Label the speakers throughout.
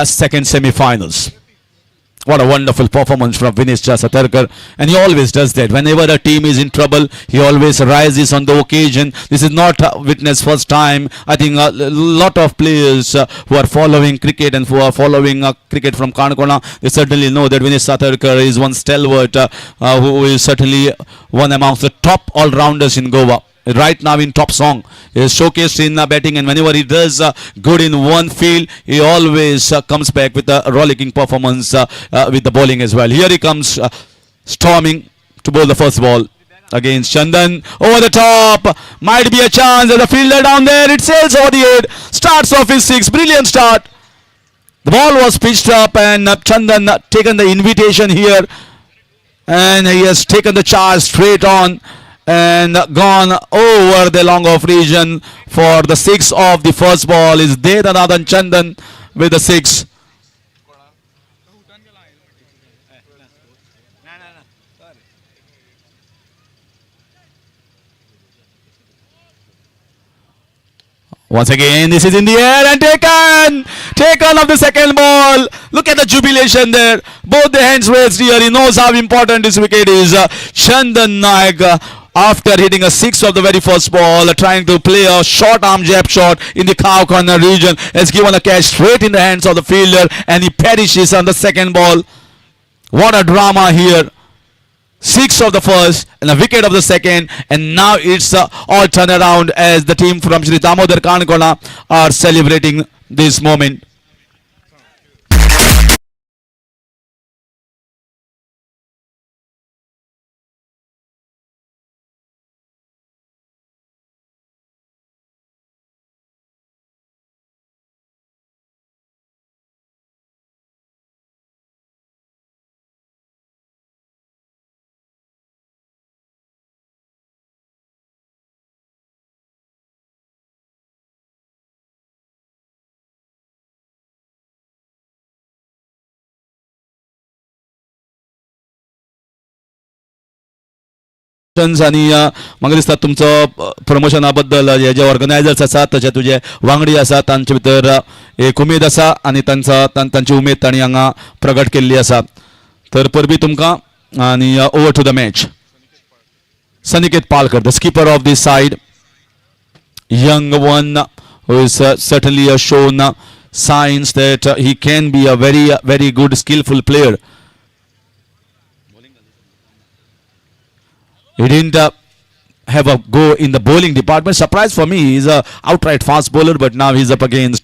Speaker 1: second semi-finals. What a wonderful performance from Vinesh Satarkar, and he always does that. Whenever a team is in trouble, he always rises on the occasion. This is not witness first time. I think a lot of players who are following cricket and who are following cricket from Kanakona, they certainly know that Vinesh Satarkar is one stalwart who is certainly one amongst the top all-rounders in Goa. Right now in top song, he is showcased in batting, and whenever he does good in one field, he always comes back with a rollicking performance with the bowling as well. Here he comes storming to bowl the first ball against Chandan. Over the top, might be a chance. There's a fielder down there. It sails over the head. Starts off his six. Brilliant start. The ball was pitched up, and Chandan taken the invitation here, and he has taken the charge straight on and gone over the long off region for the six of the first ball. Is Dedanathan Chandan with the six. Once again, this is in the air and taken of the second ball. Look at the jubilation there. Both the hands raised here. He knows how important this wicket is. Chandan Naik, after hitting a six of the very first ball, trying to play a short arm jab shot in the cow corner region, has given a catch straight in the hands of the fielder, and he perishes on the second ball. What a drama here. Six of the first and a wicket of the second, and now it's all turn around as the team from Shri Damodar Kanakona are celebrating this moment. आणि म्हाका दिसता तुमचो प्रमोशना बद्दल हे जे organisers आसात तशें तुजे वांगडी आसात तांचे भितर एक उमेद आसा आनी तांची उमेद तांणी हांगा प्रगट केल्ली आसा. तर परबी तुमकां आनी over to the match. Saniket Palkar, the skipper of this side, young one who is certainly shown signs that he can be a very good skillful player. He didn't have a go in the bowling department. Surprise for me, he's a outright fast bowler, but now he's up against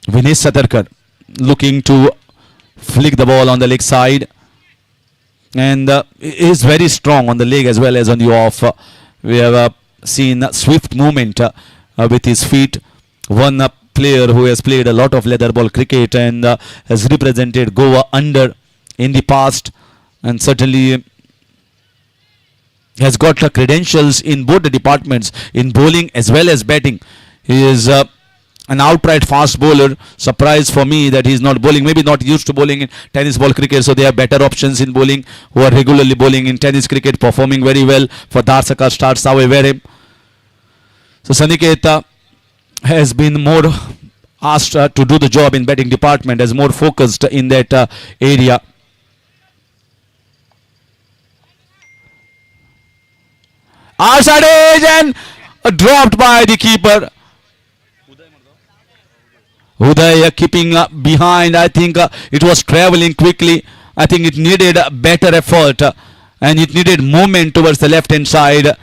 Speaker 1: Vinesh Satarkar, looking to flick the ball on the leg side, and is very strong on the leg as well as on the off. We have seen swift movement with his feet. One player who has played a lot of leather ball cricket and has represented Goa under in the past, and certainly has got credentials in both the departments, in bowling as well as batting. He is an outright fast bowler. Surprise for me that he is not bowling, maybe not used to bowling in tennis ball cricket, so they have better options in bowling who are regularly bowling in tennis cricket, performing very well for Dharsaka Stars Savevere. So Saniketa has been more asked to do the job in batting department, as more focused in that area. Outside edge and dropped by the keeper. Uday keeping behind. I think it was traveling quickly. I think it needed better effort and it needed movement towards the left hand side.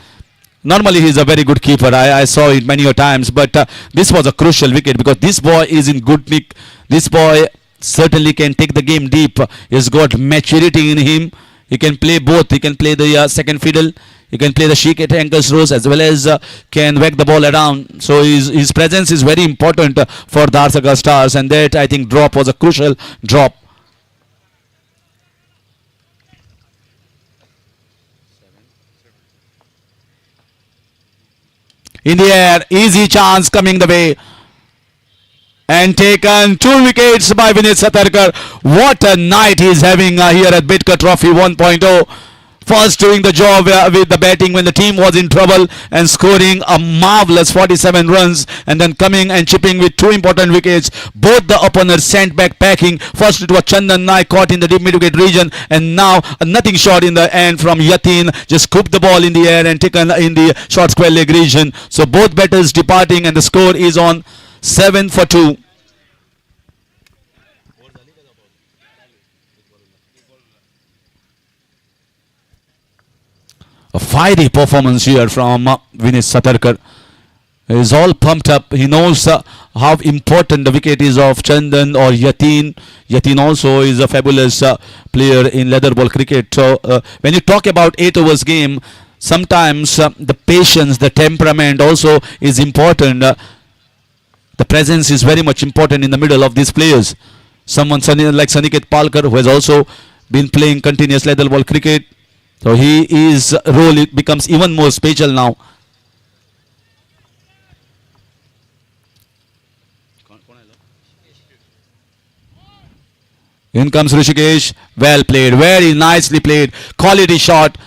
Speaker 1: Normally he is a very good keeper. I saw it many a times, but this was a crucial wicket because this boy is in good nick. This boy certainly can take the game deep. He's got maturity in him. He can play both. He can play the second fiddle. He can play the chic at ankles rows as well as can whack the ball around. So his presence is very important for Dharsaka Stars, and that I think drop was a crucial drop. In the air, easy chance coming the way. And taken 2 wickets by Vinesh Satarkar. What a night he's having here at Bidker Trophy 1.0. first doing the job with the batting when the team was in trouble and scoring a marvelous 47 runs and then coming and chipping with two important wickets. Both the opponents sent back packing. First it was Chandan Naik caught in the deep mid-wicket region, and now a nothing shot in the end from Yatin. Just scooped the ball in the air and taken in the short square leg region. So both batters departing and the score is on 7 for 2. A fiery performance here from Vinesh Satarkar. He is all pumped up. He knows how important the wicket is of Chandan or Yatin. Yatin also is a fabulous player in leather ball cricket. So when you talk about 8 overs game, sometimes the patience, the temperament also is important. The presence is very much important in the middle of these players. Someone like Saniket Palkar, who has also been playing continuous leather ball cricket. So his role it becomes even more special now. In comes Rishikesh. Well played. Very nicely played. Quality shot.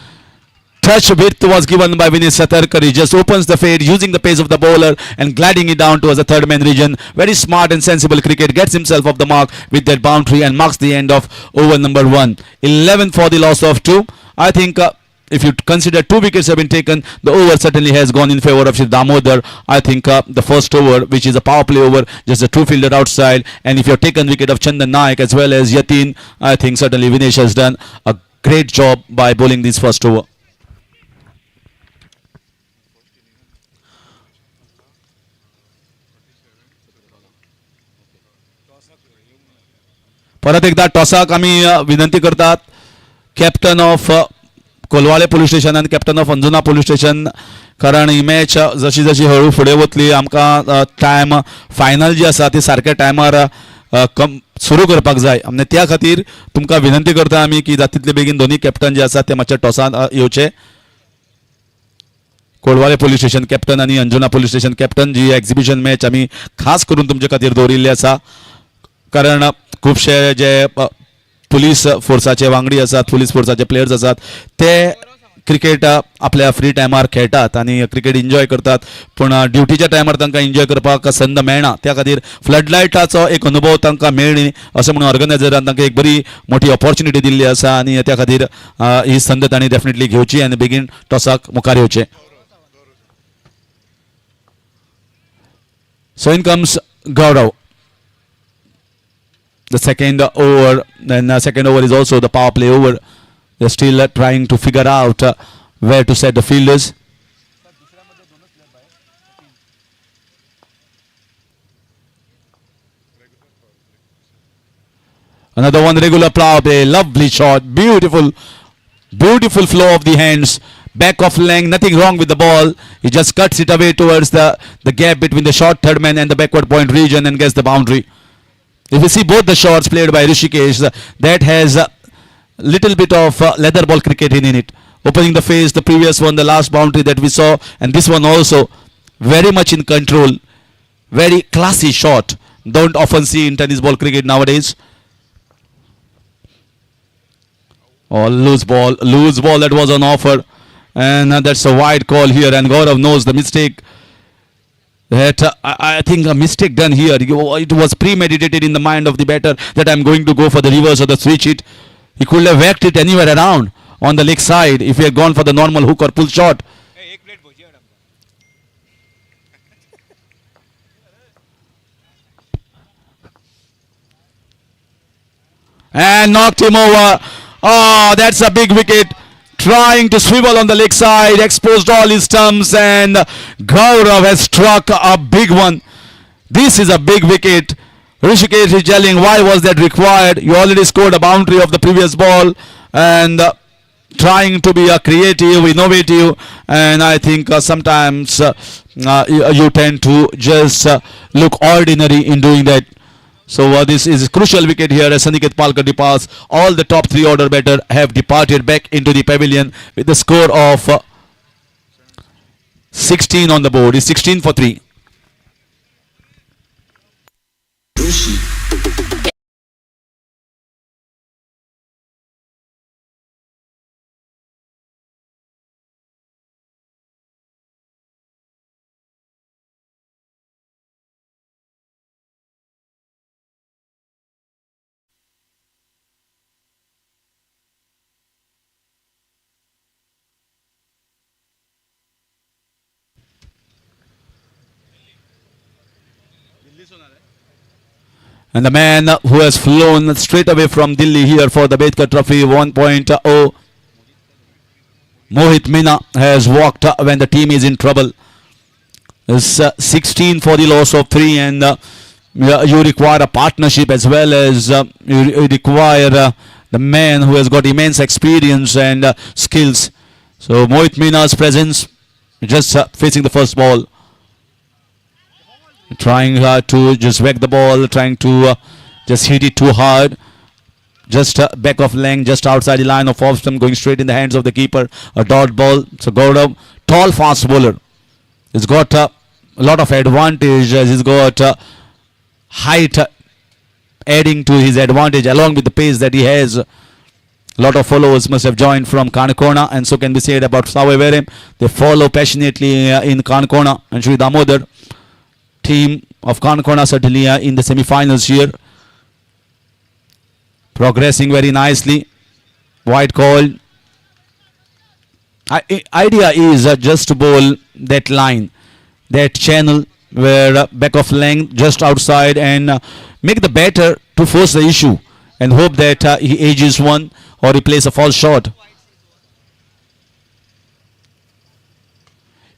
Speaker 1: Touch width was given by Vinesh Satarkar. He just opens the fade using the pace of the bowler and gliding it down towards the third man region. Very smart and sensible cricket. Gets himself off the mark with that boundary and marks the end of over number 1. 11 for the loss of 2. I think if you consider 2 wickets have been taken, the over certainly has gone in favour of Shri Damodar. I think the first over, which is a power play over, just a 2 fielder outside, and if you have taken wicket of Chandan Naik as well as Yatin, I think certainly Vinesh has done a great job by bowling this first over. परत एकदा टॉसाक आम्ही विनंती करतात captain of Colvale police station आणि captain of Anjuna police station, कारण ही match जशी जशी हळू फुडें वतली आमकां टायम फायनल जी आसा ती सारक्या टायमार सुरू करपाक जाय. आनी त्या खातीर तुमकां विनंती करता आमी की जाता तितले बेगीन दोनी कॅप्टन जे आसा ते मातशे टॉसान येवचे. कोलवाळे पोलीस स्टेशन कॅप्टन आणि अंजुना पोलीस स्टेशन कॅप्टन जी एक्झिबिशन मॅच आमी खास करून तुमचे खातीर दवरिल्ली आसा, कारण खुबशे जे पुलीस फोर्साचे वांगडी आसात, पुलीस फोर्साचे प्लेयर्स आसात, ते क्रिकेट आपल्या फ्री टायमार खेळटात आणि क्रिकेट एन्जॉय करतात, पण ड्युटीच्या टायमार तांकां एन्जॉय करपाक संद मेळना. त्या खातीर फ्लडलायटाचो एक अनुभव तांकां मेळ्ळी अशें म्हणून ऑर्गनायझरान तांकां एक बरी मोठी ऑपॉर्च्युनिटी दिल्ली आसा आणि त्या खातीर ही संद तांणी डेफिनेटली घेवची आनी बेगीन टॉसाक मुखार येवचें. So in comes Gaurav. The second over, then second over is also the power play over. They're still trying to figure out where to set the fielders. Another one regular power play, lovely shot, beautiful flow of the hands, back of length, nothing wrong with the ball. He just cuts it away towards the gap between the short third man and the backward point region and gets the boundary. If you see both the shots played by Rishikesh, that has a little bit of leather ball cricket in it. Opening the face, the previous one, the last boundary that we saw, and this one also very much in control. Very classy shot. Don't often see in tennis ball cricket nowadays. Oh, loose ball that was on offer, and that's a wide call here, and Gaurav knows the mistake. That I think a mistake done here. It was premeditated in the mind of the batter that I'm going to go for the reverse or the switch hit. He could have whacked it anywhere around on the leg side if he had gone for the normal hook or pull shot. And knocked him over. Oh, that's a big wicket. Trying to swivel on the leg side, exposed all his stumps, and Gaurav has struck a big one. This is a big wicket. Rishikesh is yelling, why was that required? You already scored a boundary of the previous ball, and trying to be a creative, innovative, and I think sometimes you tend to just look ordinary in doing that. So this is a crucial wicket here as Saniket Palkar departs. All the top 3 order batter have departed back into the pavilion with the score of 16 on the board. It's 16 for 3. And the man who has flown straight away from Delhi here for the Bedkar Trophy 1.0, Mohit Meena, has walked when the team is in trouble. It's 16 for the loss of 3, and you require a partnership as well as you require the man who has got immense experience and skills. So Mohit Meena's presence, just facing the first ball, trying to just whack the ball, trying to just hit it too hard. Just back of length, just outside the line of off stump, going straight in the hands of the keeper. A dot ball. So Gaurav, tall, fast bowler. He's got a lot of advantage as he's got height adding to his advantage along with the pace that he has. A lot of followers must have joined from Kanakona, and so can be said about Savevere. They follow passionately in Kanakona, and Sri Damodar team of Kanakona certainly in the semi-finals here, progressing very nicely. White call. Idea is just to bowl that line, that channel where back of length just outside, and make the batter to force the issue and hope that he edges one or he plays a false shot.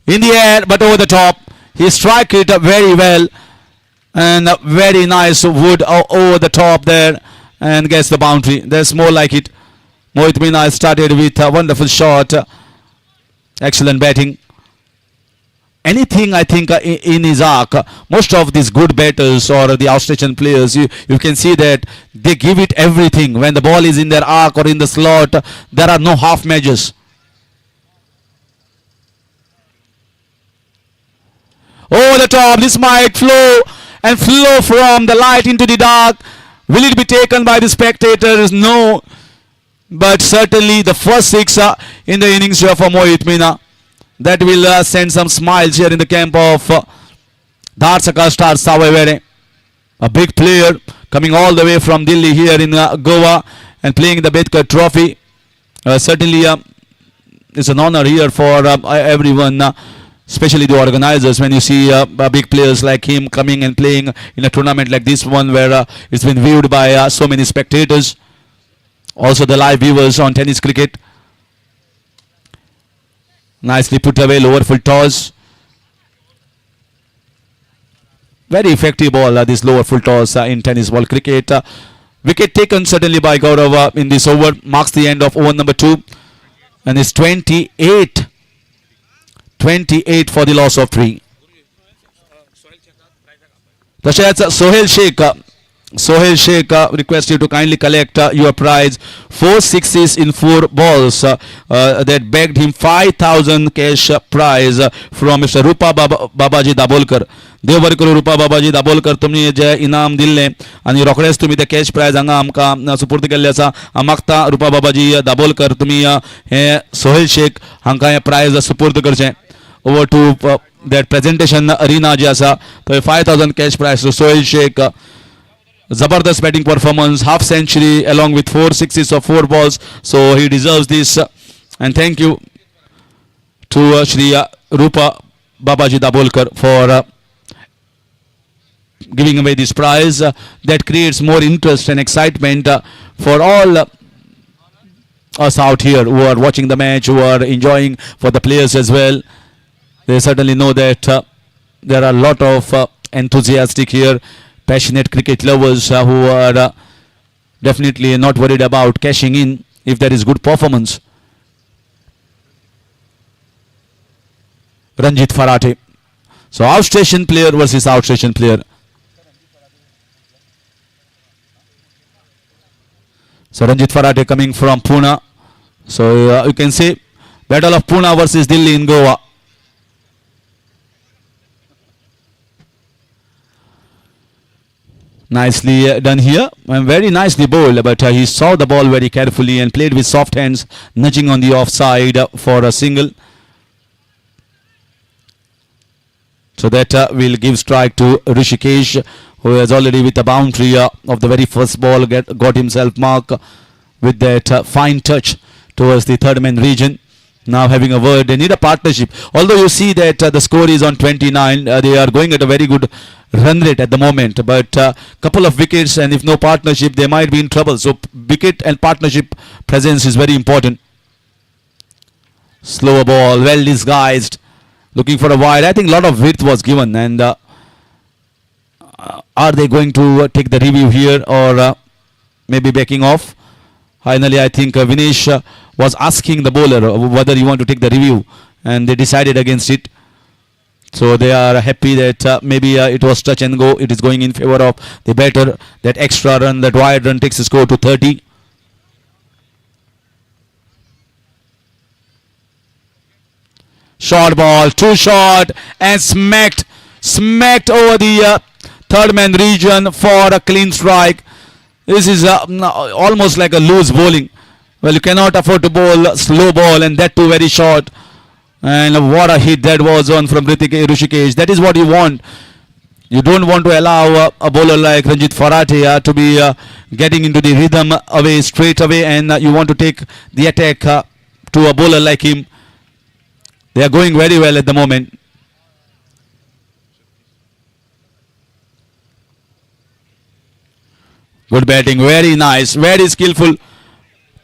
Speaker 1: In the air, but over the top. He struck it very well, and very nice wood over the top there, and gets the boundary. That's more like it. Mohit Meena started with a wonderful shot. Excellent batting. Anything I think in his arc, most of these good batters or the outstation players, you can see that they give it everything. When the ball is in their arc or in the slot, there are no half measures. Over the top, this might flow and flow from the light into the dark. Will it be taken by the spectators? No. But certainly the first 6 in the innings here for Mohit Meena, that will send some smiles here in the camp of Dharsaka Star Savevere. A big player coming all the way from Delhi here in Goa and playing the Bedkar Trophy. Certainly it's an honor here for everyone, especially the organizers, when you see big players like him coming and playing in a tournament like this one, where it's been viewed by so many spectators. Also the live viewers on tennis cricket. Nicely put away, lower full toss. Very effective ball, this lower full toss in tennis ball cricket. Wicket taken certainly by Gaurav in this over. Marks the end of over number 2. And it's 28. 28 for the loss of 3. Sohail Sheikh. Sohail Sheikh request you to kindly collect your prize. 4 sixes in 4 balls that begged him 5,000 cash prize from Mr. Rupa Babaji Dabolkar. देव बरें करूं रुपा बाबाजी दाबोलकर, तुमने जे इनाम दिल्लें आनी रोखडेच तुमी ते cash prize हांगा आमकां सुपूर्द केल्लें आसा. हांव मागता रुपा बाबाजी दाबोलकर तुमी हे सोहेल शेख हांकां हे प्रायज सुपूर्द करचें. Over to that presentation arena जे आसा थंय 5,000 cash prize to Sohail Sheikh. Zabardast batting performance, half century along with 4 sixes of 4 balls, so he deserves this. And thank you to Shri Rupa Babaji Dabolkar for giving away this prize that creates more interest and excitement for all us out here who are watching the match, who are enjoying, for the players as well. They certainly know that there are a lot of enthusiastic here, passionate cricket lovers who are definitely not worried about cashing in if there is good performance. Ranjit Farate. So outstation player versus outstation player. So Ranjit Farate coming from Pune. So you can say battle of Pune versus Delhi in Goa. Nicely done here and very nicely bowled, but he saw the ball very carefully and played with soft hands, nudging on the offside for a single. So that will give strike to Rishikesh, who has already with the boundary of the very first ball got himself mark with that fine touch towards the third man region. Now having a word, they need a partnership. Although you see that the score is on 29, they are going at a very good run rate at the moment. But couple of wickets, and if no partnership, they might be in trouble. So wicket and partnership presence is very important. Slower ball, well disguised, looking for a wide. I think a lot of width was given, and are they going to take the review here, or maybe backing off? Finally, I think Vinesh was asking the bowler whether you want to take the review, and they decided against it. So they are happy that maybe it was touch and go. It is going in favor of the batter. That extra run, that wide run takes the score to 30. Short ball, too short, and smacked over the third man region for a clean strike. This is almost like a loose bowling. Well, you cannot afford to bowl slow ball, and that too very short. And what a hit that was on from Rishikesh. That is what you want. You don't want to allow a bowler like Ranjit Farate to be getting into the rhythm away straight away, and you want to take the attack to a bowler like him. They are going very well at the moment. Good batting, very nice, very skillful.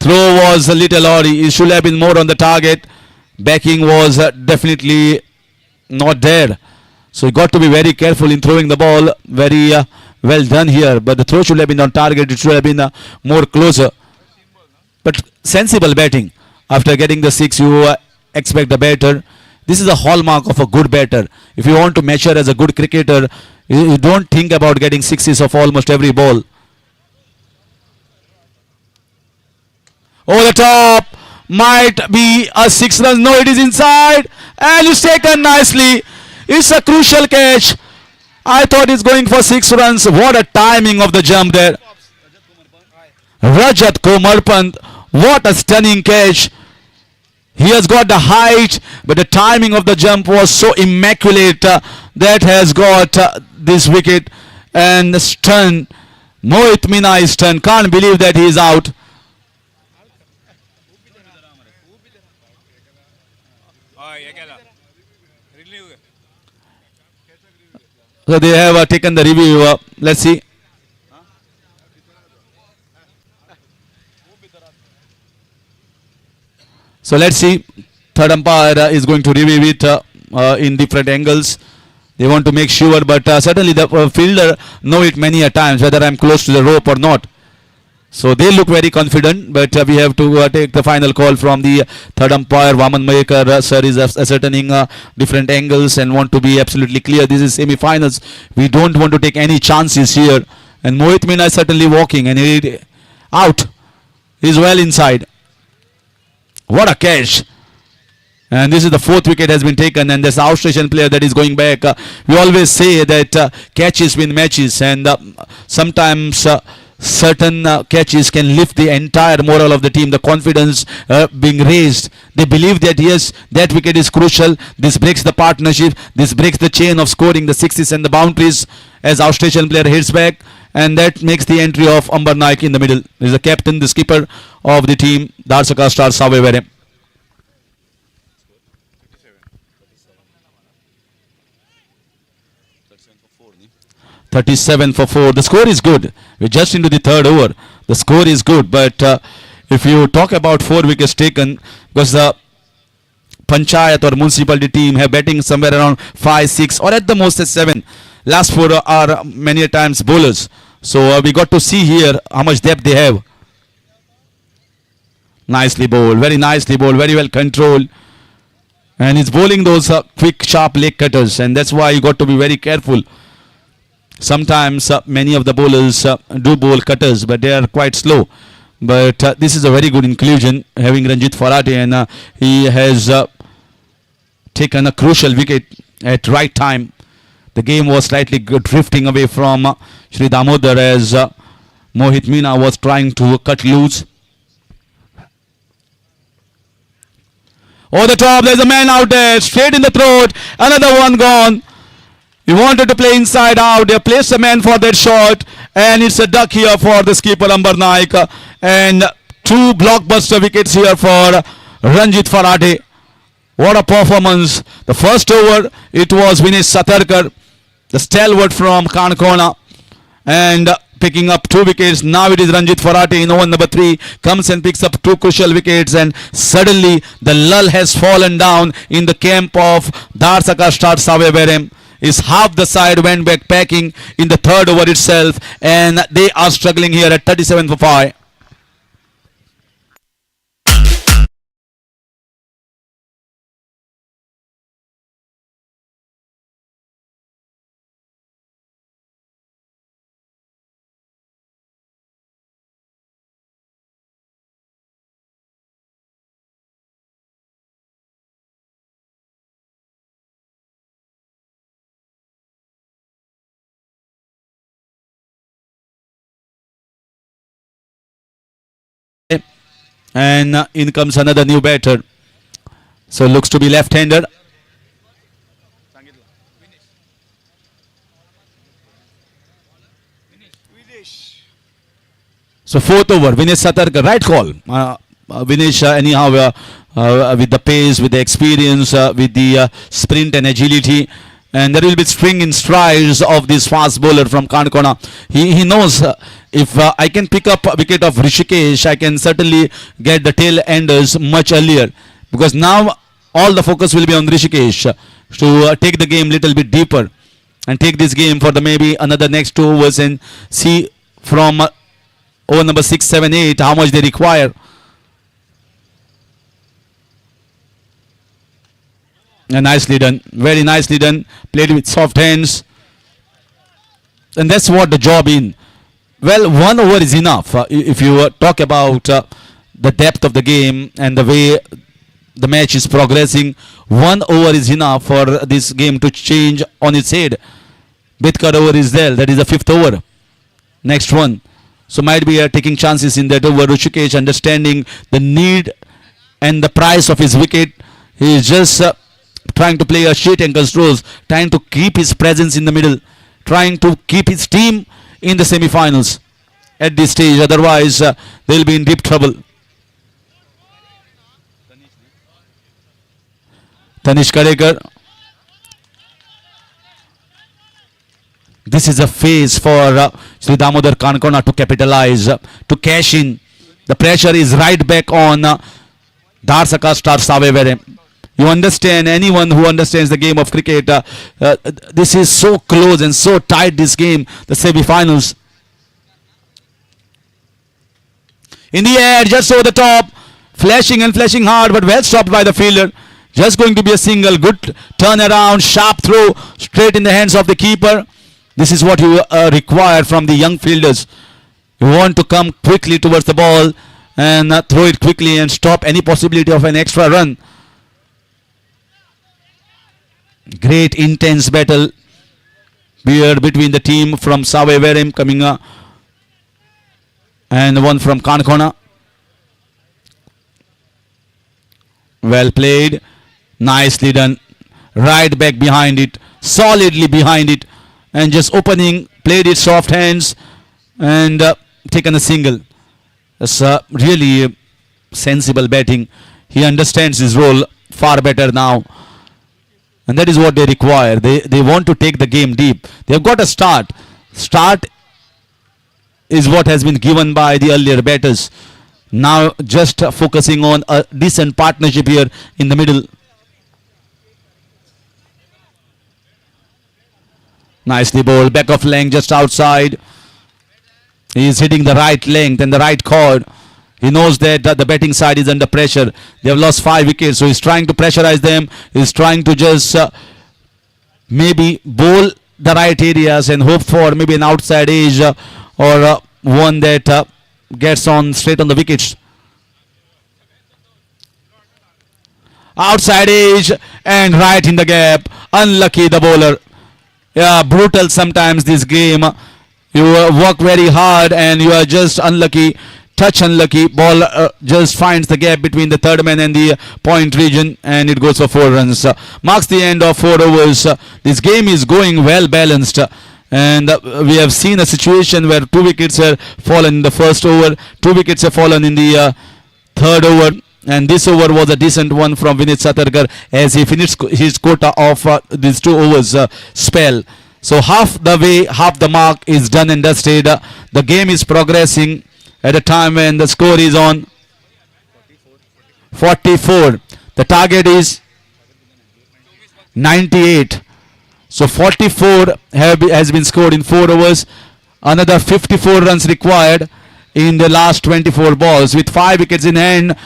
Speaker 1: Throw was a little odd. It should have been more on the target. Backing was definitely not there. So you got to be very careful in throwing the ball. Very well done here. But the throw should have been on target. It should have been more closer. But sensible batting. After getting the 6, you expect the batter. This is a hallmark of a good batter. If you want to measure as a good cricketer, you don't think about getting 6s of almost every ball. Over the top, might be a 6 runs. No, it is inside, and it's taken nicely. It's a crucial catch. I thought it's going for 6 runs. What a timing of the jump there. Rajat Komarpant, what a stunning catch. He has got the height, but the timing of the jump was so immaculate. That has got this wicket and stunned. Mohit Mina is stunned. Can't believe that he is out. So they have taken the review. Let's see. So let's see. Third umpire is going to review it in different angles. They want to make sure, but certainly the fielder know it many a times whether I'm close to the rope or not. So they look very confident, but we have to take the final call from the third umpire. Vaman Mayekar sir is ascertaining different angles and want to be absolutely clear. This is semi-finals. We don't want to take any chances here. And Mohit Mina is certainly walking, and he out. He's well inside. What a catch! And this is the 4th wicket has been taken, and there's an Australian player that is going back. We always say that catches win matches, and sometimes certain catches can lift the entire morale of the team, the confidence being raised. They believe that yes, that wicket is crucial. This breaks the partnership. This breaks the chain of scoring the 6s and the boundaries as Australian player hits back. And that makes the entry of Amber Naik in the middle. There is the captain, the skipper of the team, Darsaka Star Savevere. $37 for 4. The score is good. We're just into the 3rd over. The score is good, but if you talk about 4 wickets taken, because the Panchayat or municipality team have batting somewhere around 5, 6, or at the most 7. Last 4 are many a times bowlers. So we got to see here how much depth they have. Nicely bowled, very nicely bowled, very well controlled. And he's bowling those quick, sharp leg cutters, and that's why you got to be very careful. Sometimes many of the bowlers do bowl cutters, but they are quite slow. But this is a very good inclusion, having Ranjit Farate, and he has taken a crucial wicket at right time. The game was slightly drifting away from Shri Damodar as Mohit Mina was trying to cut loose. Over the top, there's a man out there, straight in the throat, another one gone. He wanted to play inside out. They placed a man for that shot, and it's a duck here for the skipper Amber Naik. And 2 blockbuster wickets here for Ranjit Farate. What a performance. The first over, it was Vinesh Satarkar, the stalwart from Kankona, and picking up 2 wickets. Now it is Ranjit Farate in over number 3, comes and picks up 2 crucial wickets, and suddenly the lull has fallen down in the camp of Dharsaka Star Saveverem. Is half the side went back packing in the third over itself, and they are struggling here at 37 for 5. And in comes another new batter. So looks to be left-handed. So fourth over, Vinesh Satarkar, right call. Vinesh, anyhow, with the pace, with the experience, with the sprint and agility, and there will be string in strides of this fast bowler from Kankona. He knows if I can pick up a wicket of Rishikesh, I can certainly get the tail enders much earlier, because now all the focus will be on Rishikesh to take the game little bit deeper and take this game for the maybe another next 2 overs and see from over number 6, 7, 8 how much they require. And nicely done, very nicely done, played with soft hands, and that's what the job in. Well, 1 over is enough. If you talk about the depth of the game and the way the match is progressing, 1 over is enough for this game to change on its head. Bidkar over is there, that is the 5th over. Next one. So might be taking chances in that over. Rishikesh understanding the need and the price of his wicket. He is just trying to play a sheet and controls, trying to keep his presence in the middle, trying to keep his team in the semi-finals at this stage. Otherwise, they'll be in deep trouble. Tanish Kadekar. This is a phase for Sri Damodar Kankona to capitalize, to cash in. The pressure is right back on Dharsaka Star Saveverem. You understand, anyone who understands the game of cricket, this is so close and so tight, this game, the semi-finals. In the air, just over the top, flashing and flashing hard, but well stopped by the fielder. Just going to be a single, good turnaround, sharp throw, straight in the hands of the keeper. This is what you require from the young fielders. You want to come quickly towards the ball and throw it quickly and stop any possibility of an extra run. Great intense battle here between the team from Saveverem coming and one from Kankona. Well played, nicely done, right back behind it, solidly behind it, and just opening, played it soft hands and taken a single. That's really sensible batting. He understands his role far better now. And that is what they require. They want to take the game deep. They've got a start. Start is what has been given by the earlier batters. Now just focusing on a decent partnership here in the middle. Nicely bowled. Back of length just outside. He is hitting the right length and the right chord. He knows that the batting side is under pressure. They have lost 5 wickets, so he's trying to pressurize them. He's trying to just maybe bowl the right areas and hope for maybe an outside edge or one that gets on straight on the wickets. Outside edge and right in the gap. Unlucky the bowler. Yeah, brutal sometimes this game. You work very hard and you are just unlucky. Touch unlucky, ball just finds the gap between the third man and the point region, and it goes for 4 runs. Marks the end of 4 overs. This game is going well balanced, and we have seen a situation where 2 wickets have fallen in the first over, 2 wickets have fallen in the third over, And this over was a decent one from Vinit Satarkar as he finished his quota of these 2 overs spell. So half the way, half the mark is done and dusted. The game is progressing at a time when the score is on 44. The target is 98. So 44 has been scored in 4 overs. Another 54 runs required in the last 24 balls with 5 wickets in hand.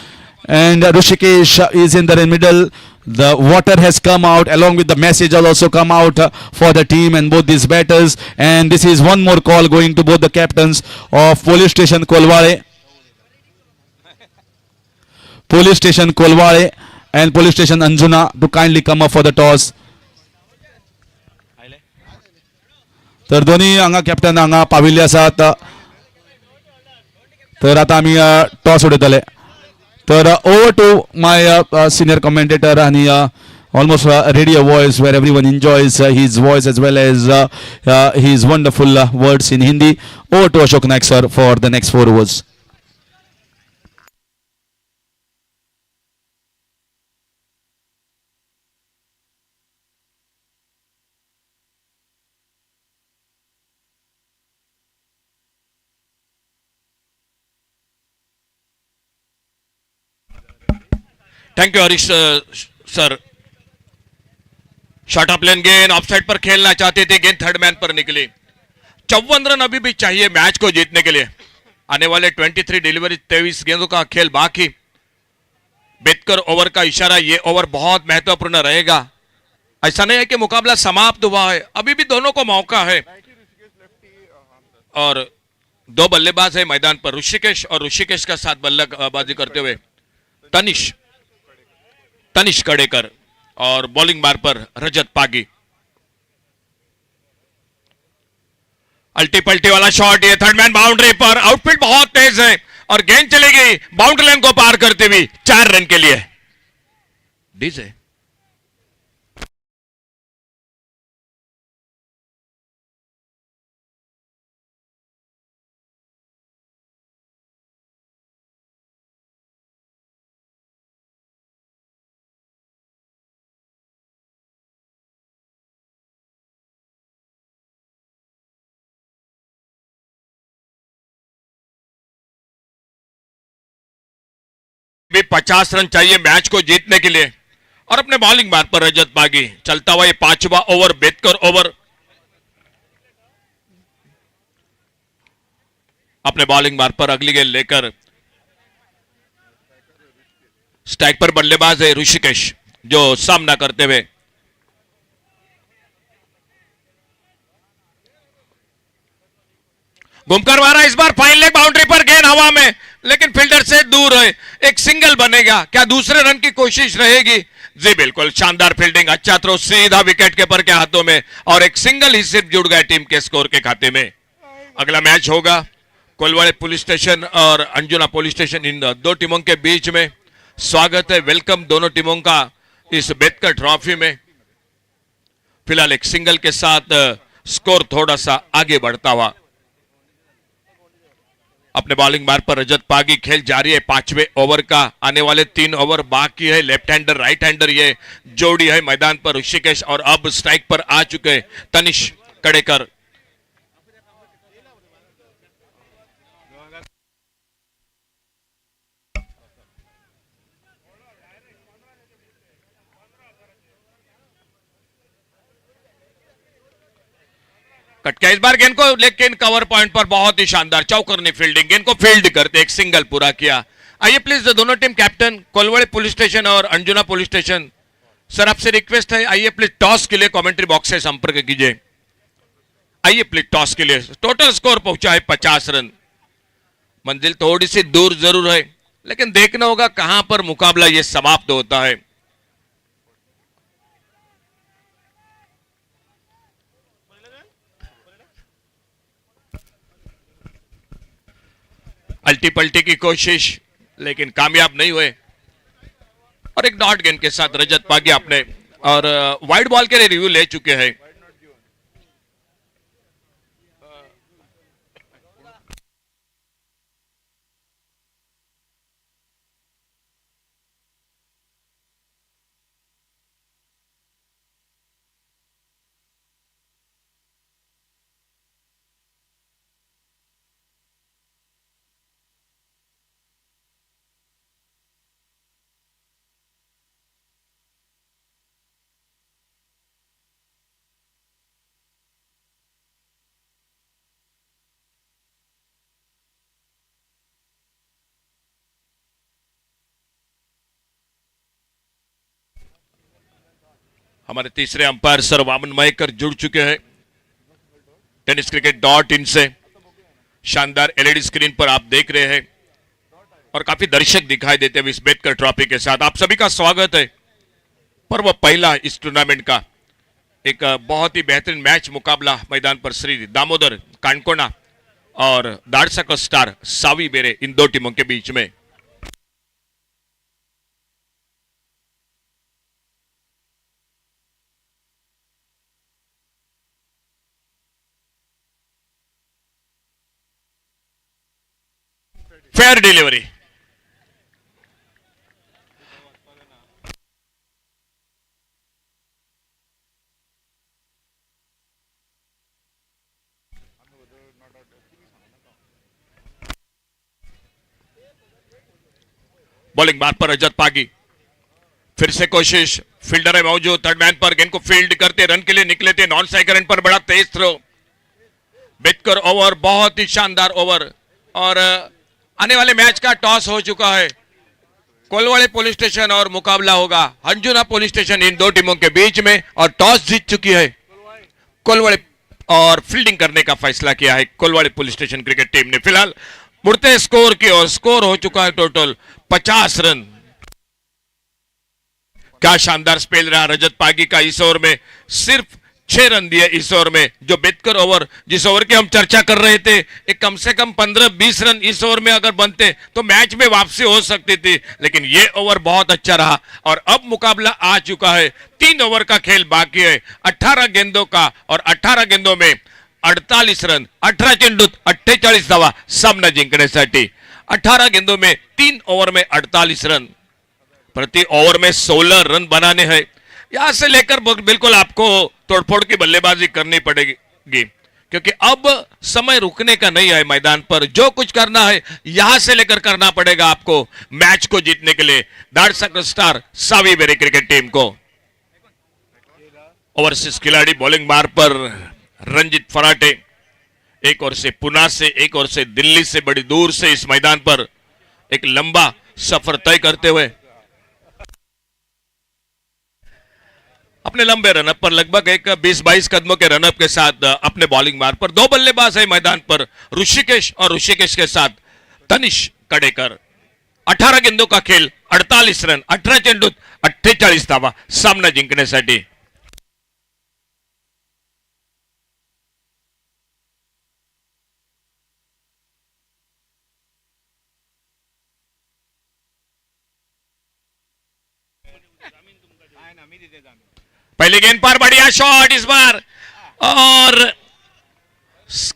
Speaker 1: And Rishikesh is in the middle. The water has come out along with the message has also come out for the team and both these batters. And this is one more call going to both the captains of Police Station Kolwale. Police Station Kolwale and Police Station Anjuna to kindly come up for the toss. तर दोन्ही हांगा captain हांगा पाविल्ले आसात. तर आता आमी toss उडयतले. तर over to my senior commentator and almost radio voice where everyone enjoys his voice as well as his wonderful words in Hindi. Over to Ashok Naik sir for the next 4 overs.
Speaker 2: Thank you Harish sir. Short of length गेंद offside पर खेलना चाहते थे, गेंद third man पर निकली. 54 run अभी भी चाहिए मैच को जीतने के लिए. आने वाले 23 डिलीवरी 23 गेंदों का खेल बाकी. बेहतर ओवर का इशारा, ये ओवर बहुत महत्वपूर्ण रहेगा. ऐसा नहीं है कि मुकाबला समाप्त हुआ है, अभी भी दोनों को मौका है. और 2 बल्लेबाज है मैदान पर, ऋषिकेश और ऋषिकेश का साथ बल्लेबाजी करते हुए तनिष कड़ेकर और बॉलिंग बार पर रजत पागी. अल्टी पल्टी वाला शॉट, ये थर्ड मैन बाउंड्री पर, आउटफील्ड बहुत तेज है और गेंद चली गई बाउंड्री लाइन को पार करते हुए 4 रन के लिए. डीजे भी 50 रन चाहिए मैच को जीतने के लिए. और अपने बॉलिंग बार पर रजत पागी. चलता हुआ ये 5वां ओवर, बेहतर ओवर. अपने बॉलिंग बार पर अगली गेंद लेकर स्ट्राइक पर बल्लेबाज है ऋषिकेश जो सामना करते हुए. घूमकर मारा इस बार फाइन लेग बाउंड्री पर, गेंद हवा में लेकिन फील्डर से दूर है. एक सिंगल बनेगा, क्या दूसरे रन की कोशिश रहेगी? जी बिल्कुल, शानदार फील्डिंग, अच्छा थ्रो सीधा विकेट कीपर के हाथों में और एक सिंगल ही सिर्फ जुड़ गया टीम के स्कोर के खाते में. अगला मैच होगा कोलवाड़े पुलिस स्टेशन और अंजुना पुलिस स्टेशन, इन 2 टीमों के बीच में. स्वागत है, वेलकम दोनों टीमों का इस बेहतर ट्रॉफी में. फिलहाल एक सिंगल के साथ स्कोर थोड़ा सा आगे बढ़ता हुआ. अपने बॉलिंग बार पर रजत पागी, खेल जारी है 5वें ओवर का. आने वाले 3 ओवर बाकी है. लेफ्ट हैंडर राइट हैंडर ये जोड़ी है मैदान पर. ऋषिकेश और अब स्ट्राइक पर आ चुके तनिष कड़ेकर. कटका इस बार गेंद को लेकिन कवर पॉइंट पर बहुत ही शानदार चौकरनी फील्डिंग, गेंद को फील्ड करते एक सिंगल पूरा किया. आइए प्लीज दोनों टीम कैप्टन कोलवाड़े पुलिस स्टेशन और अंजुना पुलिस स्टेशन, सर आपसे रिक्वेस्ट है आइए प्लीज टॉस के लिए कमेंट्री बॉक्स से संपर्क कीजिए. आइए प्लीज टॉस के लिए. टोटल स्कोर पहुंचा है 50 रन. मंजिल थोड़ी सी दूर जरूर है लेकिन देखना होगा कहां पर मुकाबला यह समाप्त होता है. अल्टी पल्टी की कोशिश लेकिन कामयाब नहीं हुए और एक डॉट गेंद के साथ रजत पागी अपने और वाइड बॉल के लिए रिव्यू ले चुके हैं. हमारे तीसरे अंपायर सर वामन मयकर जुड़ चुके हैं टेनिस क्रिकेट .in से। शानदार एलईडी स्क्रीन पर आप देख रहे हैं और काफी दर्शक दिखाई देते हैं इस बेतकर ट्रॉफी के साथ। आप सभी का स्वागत है। पर्व पहला इस टूर्नामेंट का एक बहुत ही बेहतरीन मैच मुकाबला मैदान पर श्री दामोदर कानकोना और दाड़सा स्टार सावी बेरे इन दो टीमों के बीच में। फेयर डिलीवरी, बॉलिंग बार पर रजत पागी, फिर से कोशिश, फील्डर है मौजूद थर्ड मैन पर, गेंद को फील्ड करते रन के लिए निकले थे नॉन स्ट्राइकर एंड पर बड़ा तेज थ्रो। बेतकर ओवर, बहुत ही शानदार ओवर। और आने वाले मैच का टॉस हो चुका है। कोलवाड़े पुलिस स्टेशन और मुकाबला होगा हंजुना पुलिस स्टेशन इन दो टीमों के बीच में और टॉस जीत चुकी है कोलवाड़े और फील्डिंग करने का फैसला किया है कोलवाड़े पुलिस स्टेशन क्रिकेट टीम ने। फिलहाल मुड़ते हैं स्कोर की और स्कोर हो चुका है टोटल 50 रन। क्या शानदार स्पेल रहा रजत पागी का इस ओवर में, सिर्फ 6 रन दिए इस ओवर में। जो बेतकर ओवर, जिस ओवर की हम चर्चा कर रहे थे, एक कम से कम 15-20 रन इस ओवर में अगर बनते तो मैच में वापसी हो सकती थी, लेकिन ये ओवर बहुत अच्छा रहा। और अब मुकाबला आ चुका है, 3 ओवर का खेल बाकी है, 18 गेंदों का और 18 गेंदों में 48 रन, 18 चेंडूत 48 धावा सामना जिंकण्यासाठी। 18 गेंदों में 3 ओवर में 48 रन, प्रति ओवर में 16 रन बनाने हैं। यहां से लेकर बिल्कुल आपको तोड़फोड़ की बल्लेबाजी करनी पड़ेगी, क्योंकि अब समय रुकने का नहीं है मैदान पर। जो कुछ करना है यहां से लेकर करना पड़ेगा आपको मैच को जीतने के लिए दाड़सा स्टार सावी बेरे क्रिकेट टीम को। ओवरसीज खिलाड़ी बॉलिंग बार पर रंजित फराटे, एक ओर से पुणे से, एक ओर से दिल्ली से, बड़ी दूर से इस मैदान पर एक लंबा सफर तय करते हुए अपने लंबे रनअप पर लगभग एक 20-22 कदमों के रनअप के साथ अपने बॉलिंग मार्ग पर 2 बल्लेबाज है मैदान पर, ऋषिकेश और ऋषिकेश के साथ तनिष कडेकर। 18 गेंदों का खेल, 48 रन, 18 चेंडूत 48 धावा सामना जिंकण्यासाठी। पहली गेंद पर बढ़िया शॉट इस बार और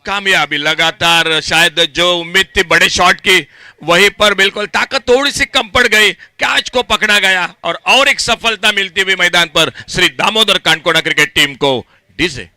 Speaker 2: कामयाबी लगातार। शायद जो उम्मीद थी बड़े शॉट की, वहीं पर बिल्कुल ताकत थोड़ी सी कम पड़ गई, कैच को पकड़ा गया और एक सफलता मिलती हुई मैदान पर श्री दामोदर कानकोना क्रिकेट टीम को। डीजे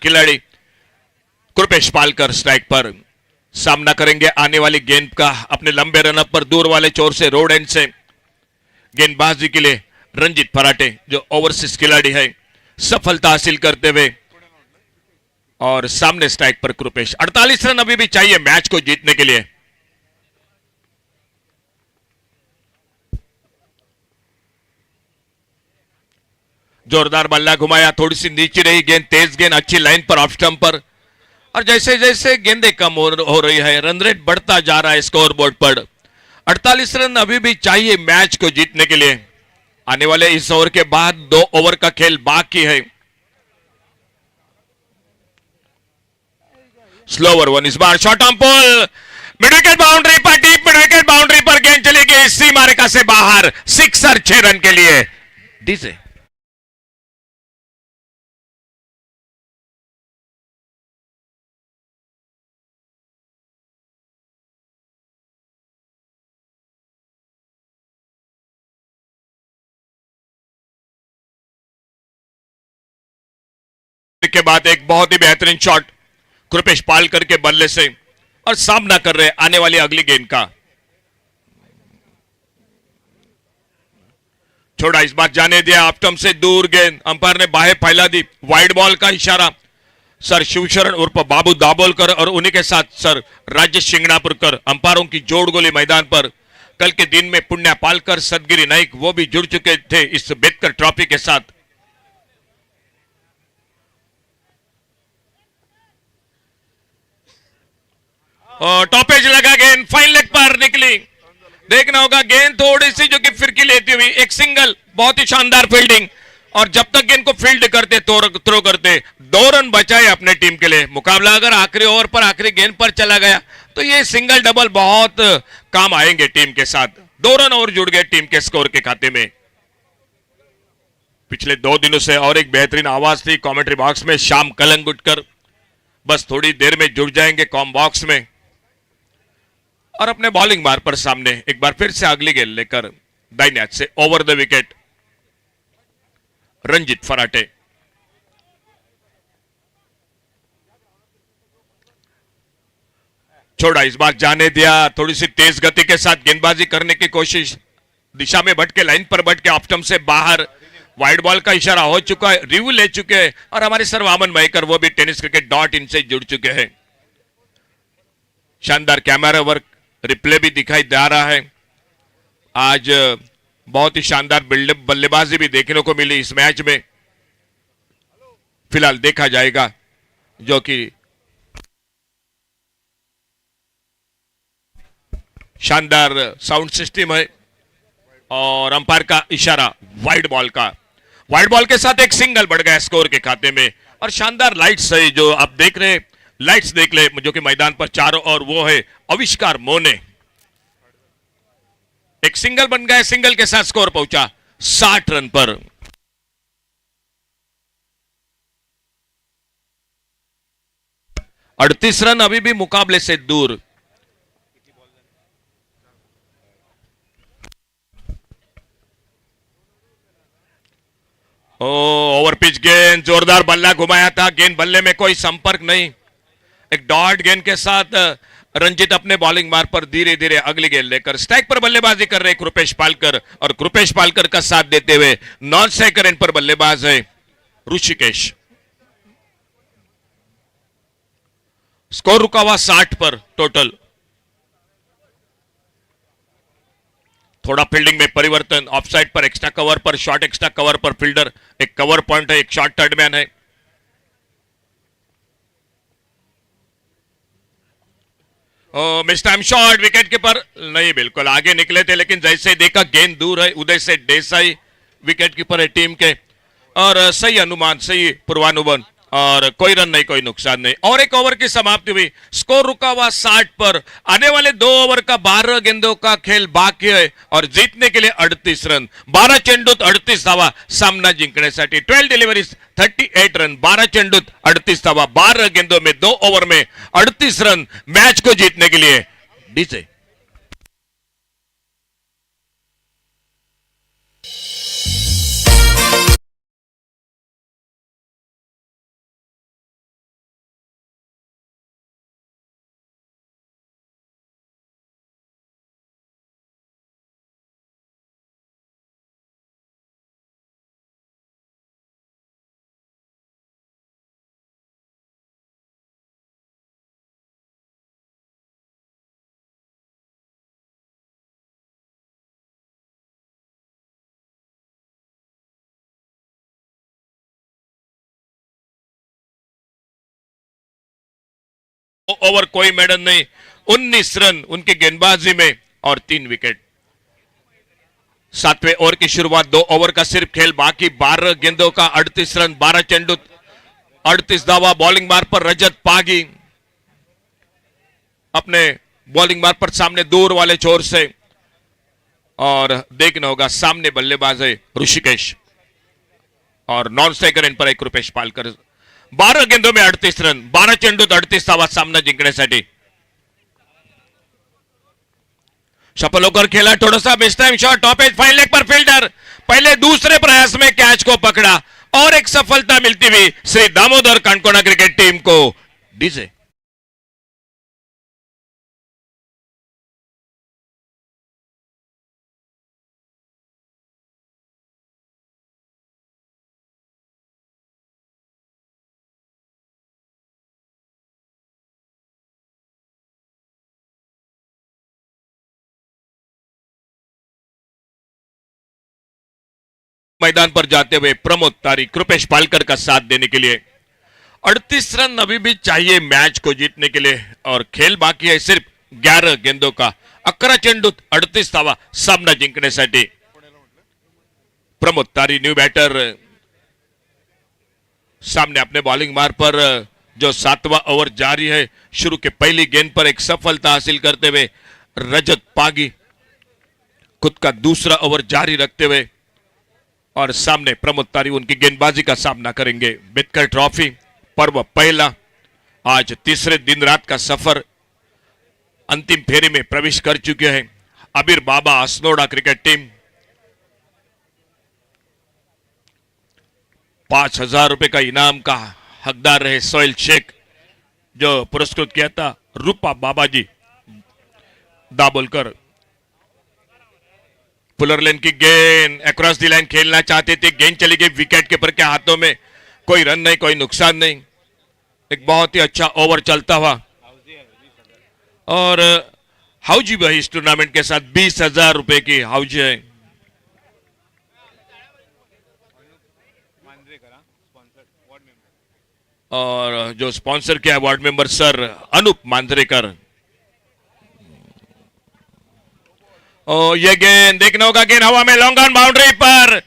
Speaker 2: खिलाड़ी कृपेश पालकर स्ट्राइक पर सामना करेंगे आने वाली गेंद का। अपने लंबे रनअप पर दूर वाले चोर से, रोड एंड से गेंदबाजी के लिए रंजित फराटे जो ओवरसीज खिलाड़ी है, सफलता हासिल करते हुए और सामने स्ट्राइक पर कृपेश। 48 रन अभी भी चाहिए मैच को जीतने के लिए। जोरदार बल्ला घुमाया, थोड़ी सी नीचे रही गेंद, तेज गेंद, अच्छी लाइन पर ऑफ स्टंप पर। और जैसे जैसे गेंदें कम हो रही है, रन रेट बढ़ता जा रहा है स्कोर बोर्ड पर। 48 रन अभी भी चाहिए मैच को जीतने के लिए। आने वाले इस ओवर के बाद 2 ओवर का खेल बाकी है। स्लोवर वन इस बार, short on pull, mid wicket boundary पर, डीप मिड विकेट बाउंड्री पर गेंद चली गई सीमा रेखा से बाहर, सिक्सर 6 रन के लिए। डीजे के बाद एक बहुत ही बेहतरीन शॉट कृपेश पालकर के बल्ले से, और सामना कर रहे आने वाली अगली गेंद का। छोड़ा, इस बार जाने दिया, ऑफ से दूर गेंद, अंपायर ने बाहें फैला दी, वाइड बॉल का इशारा। सर शिवशरण उर्फ बाबू दाभोलकर और उन्हीं के साथ सर राजेश शिंगणापुरकर, अंपायरों की जोड़ गोली मैदान पर। कल के दिन में पुण्या पालकर, सदगिरी नाइक वो भी जुड़ चुके थे इस बेतकर ट्रॉफी के साथ। और टॉपेज लगा, गेंद फाइन लेग पर निकली। देखना होगा गेंद थोड़ी सी जो कि फिरकी लेती हुई, एक सिंगल, बहुत ही शानदार फील्डिंग। और जब तक गेंद को फील्ड करते, थ्रो करते, 2 रन बचाए अपने टीम के लिए। मुकाबला अगर आखिरी ओवर पर, आखिरी गेंद पर चला गया तो ये सिंगल डबल बहुत काम आएंगे टीम के साथ। 2 रन और जुड़ गए टीम के स्कोर के खाते में। पिछले 2 दिनों से और एक बेहतरीन आवाज थी कमेंट्री बॉक्स में, श्याम कलंगुटकर। बस थोड़ी देर में जुड़ जाएंगे कॉम बॉक्स में। और अपने बॉलिंग बार पर सामने एक बार फिर से अगली गेंद लेकर दाहिने हाथ से ओवर द विकेट रंजित फराटे। छोड़ा, इस बार जाने दिया, थोड़ी सी तेज गति के साथ गेंदबाजी करने की कोशिश, दिशा में भटके, लाइन पर भटके, ऑफ स्टंप से बाहर। वाइड बॉल का इशारा हो चुका है, रिव्यू ले चुके हैं, और हमारे सर वामन मयकर वो भी टेनिस क्रिकेट .in से जुड़ चुके हैं। शानदार कैमरा वर्क, रिप्ले भी दिखाई दे रहा है। आज बहुत ही शानदार बल्लेबाजी भी देखने को मिली इस मैच में। फिलहाल देखा जाएगा, जो कि शानदार साउंड सिस्टम है, और अंपायर का इशारा वाइड बॉल का। वाइड बॉल के साथ एक सिंगल बढ़ गया स्कोर के खाते में। और शानदार लाइट्स है जो आप देख रहे हैं, लाइट्स देख ले, जो कि मैदान पर चारों, और वो है आविष्कार मोने। एक सिंगल बन गया, सिंगल के साथ स्कोर पहुंचा 60 रन पर। अड़तीस रन अभी भी मुकाबले से दूर। ओवर पिच गेंद, जोरदार बल्ला घुमाया था, गेंद बल्ले में कोई संपर्क नहीं। एक डॉट गेंद के साथ रंजित अपने बॉलिंग मार्ग पर धीरे धीरे अगली गेंद लेकर स्ट्राइक पर बल्लेबाजी कर रहे कृपेश पालकर, और कृपेश पालकर का साथ देते हुए नॉन स्ट्राइकर एंड पर बल्लेबाज है ऋषिकेश। स्कोर रुका हुआ 60 पर टोटल। थोड़ा फील्डिंग में परिवर्तन, ऑफसाइड पर एक्स्ट्रा कवर पर, शॉर्ट एक्स्ट्रा कवर पर फील्डर, एक कवर पॉइंट है, एक शॉर्ट थर्ड मैन है। Miss time shot, wicket keeper नहीं, बिल्कुल आगे निकले थे, लेकिन जैसे देखा गेंद दूर है। उदय से देसाई विकेट कीपर है टीम के, और सही अनुमान, सही पूर्वानुमान, और कोई रन नहीं, कोई नुकसान नहीं। और एक ओवर की समाप्ति हुई, स्कोर रुका हुआ 60 पर। आने वाले 2 ओवर का 12 गेंदों का खेल बाकी है, और जीतने के लिए 38 रन, 12 चेंडूत 38 धावा सामना जिंकण्यासाठी। 12 डिलिव्हरीज 38 रन, 12 चेंडूत 38 धावा, 12 गेंदों में 2 ओवर में 38 रन, मैच को जीतने के लिए। डीजे ओवर कोई मेडल नहीं, 19 रन उनके गेंदबाजी में और 3 विकेट। 7वें ओवर की शुरुआत, 2 ओवर का सिर्फ खेल बाकी, 12 गेंदों का 38 रन, 12 चेंडू 38 धावा। बॉलिंग मार पर रजत पागी अपने बॉलिंग मार पर सामने दूर वाले छोर से, और देखना होगा सामने बल्लेबाज है ऋषिकेश, और नॉन स्ट्रायकर इन पर एक रुपेश पालकर. 12 गेंदों में 38 रन, 12 चेंडूत 38 धावा सामना जिंकण्यासाठी. सफल होकर खेला, थोड़ा mistime shot, top edge fine leg पर फील्डर पहले दूसरे प्रयास में कैच को पकड़ा और एक सफलता मिलती हुई श्री दामोदर कांकोना क्रिकेट टीम को. डीजे मैदान पर जाते हुए प्रमोद तारिक कृपेश पालकर का साथ देने के लिए. 38 रन अभी भी चाहिए मैच को जीतने के लिए, और खेल बाकी है सिर्फ 11 गेंदों का. 11 चेंडूत 38 धावा सामना जिंकण्यासाठी. प्रमोद तारी न्यू बैटर सामने अपने बॉलिंग मार पर जो 7वां ओवर जारी है, शुरू के पहली गेंद पर एक सफलता हासिल करते हुए रजत पागी खुद का दूसरा ओवर जारी रखते हुए, और सामने प्रमोद तारी उनकी गेंदबाजी का सामना करेंगे. बिटकर ट्रॉफी पर्व पहला, आज तीसरे दिन रात का सफर अंतिम फेरे में प्रवेश कर चुके हैं. अबीर बाबा असनोड़ा क्रिकेट टीम 5,000 रुपए का इनाम का हकदार रहे. सोहेल शेख जो पुरस्कृत किया था, रूपा बाबाजी दाबोलकर. पुलर लेन की गेंद अक्रॉस दी लाइन खेलना चाहते थे, गेंद चली गई विकेट कीपर के हाथों में. कोई रन नहीं, कोई नुकसान नहीं. एक बहुत ही अच्छा ओवर चलता हुआ, और हाउजी भाई इस टूर्नामेंट के साथ 20,000 रुपए की हाउजी है. और जो स्पॉन्सर किया है ward member sir Anup Manjrekar. ये गेंद देखना होगा, गेंद हवा में लॉन्ग ऑन बाउंड्री पर,